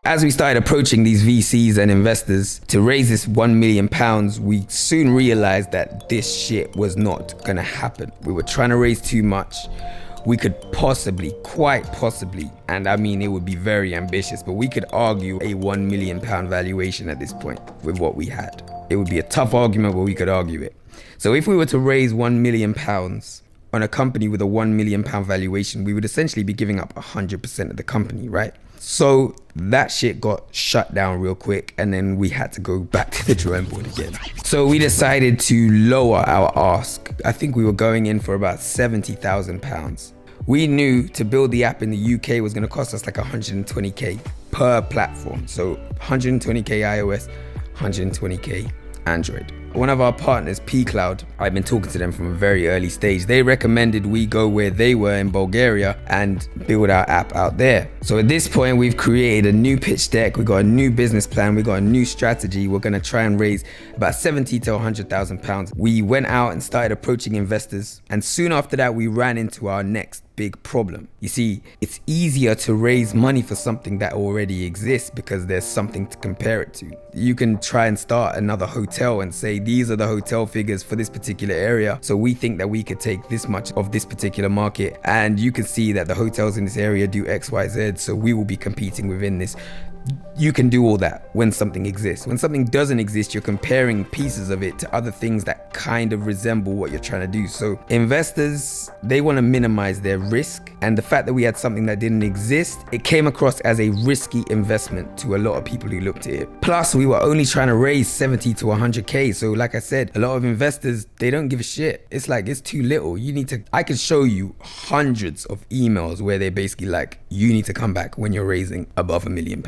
As we started approaching these VCs and investors to raise this £1 million, we soon realized that this shit was not gonna happen. We were trying to raise too much. We could possibly, quite possibly, and I mean it would be very ambitious, but we could argue a £1 million valuation at this point with what we had. It would be a tough argument, but we could argue it. So if we were to raise £1 million on a company with a £1 million valuation, we would essentially be giving up 100% of the company, right? So that shit got shut down real quick, and then we had to go back to the drawing board again. So we decided to lower our ask. I think we were going in for about £70,000. We knew to build the app in the UK was gonna cost us like 120K per platform. So 120K iOS, 120K Android. One of our partners, P-Cloud, I've been talking to them from a very early stage. They recommended we go where they were in Bulgaria and build our app out there. So at this point, we've created a new pitch deck. We got a new business plan. We got a new strategy. We're gonna try and raise about 70 to 100,000 pounds. We went out and started approaching investors. And soon after that, we ran into our next big problem. You see, it's easier to raise money for something that already exists because there's something to compare it to. You can try and start another hotel and say, these are the hotel figures for this particular area. So we think that we could take this much of this particular market. And you can see that the hotels in this area do X, Y, Z. So we will be competing within this. You can do all that when something exists. When something doesn't exist, you're comparing pieces of it to other things that kind of resemble what you're trying to do. So investors, they want to minimize their risk. And the fact that we had something that didn't exist, it came across as a risky investment to a lot of people who looked at it. Plus, we were only trying to raise 70 to 100K. So like I said, a lot of investors, they don't give a shit. It's like, it's too little. You need to, I could show you hundreds of emails where they're basically like, you need to come back when you're raising above £1 million.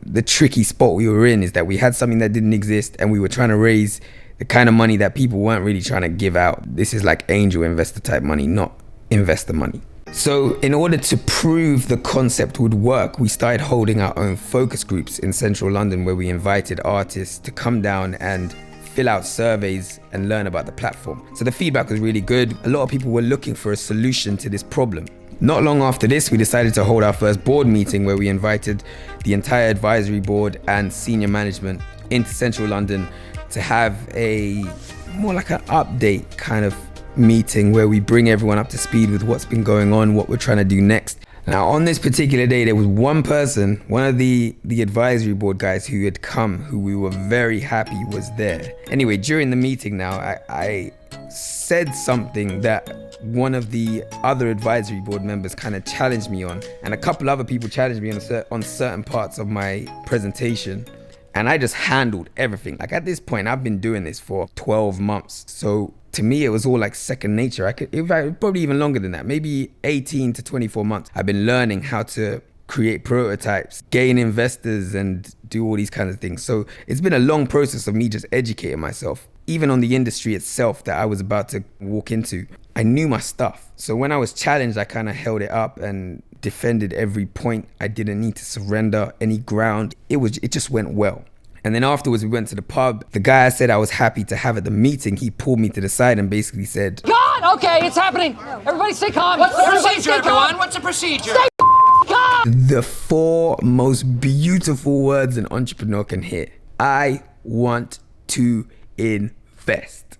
The tricky spot we were in is that we had something that didn't exist and we were trying to raise the kind of money that people weren't really trying to give out. This is like angel investor type money, not investor money. So in order to prove the concept would work, we started holding our own focus groups in central London where we invited artists to come down and fill out surveys and learn about the platform. So the feedback was really good. A lot of people were looking for a solution to this problem. Not long after this, we decided to hold our first board meeting where we invited the entire advisory board and senior management into central London to have a more like an update kind of meeting where we bring everyone up to speed with what's been going on, what we're trying to do next. Now on this particular day, there was one person, one of the advisory board guys who had come, who we were very happy was there. Anyway, during the meeting now, I said something that one of the other advisory board members kind of challenged me on, and a couple other people challenged me on certain parts of my presentation, and I just handled everything. Like at this point, I've been doing this for 12 months. So to me, it was all like second nature. Probably even longer than that, maybe 18 to 24 months. I've been learning how to create prototypes, gain investors, and do all these kinds of things. So it's been a long process of me just educating myself. Even on the industry itself that I was about to walk into, I knew my stuff. So when I was challenged, I kind of held it up and defended every point. I didn't need to surrender any ground. It just went well. And then afterwards, we went to the pub. The guy I said I was happy to have at the meeting, he pulled me to the side and basically said, God, okay, it's happening. Everybody stay calm. What's the procedure, everyone? What's the procedure? Stay calm. The 4 most beautiful words an entrepreneur can hear. I want to invest.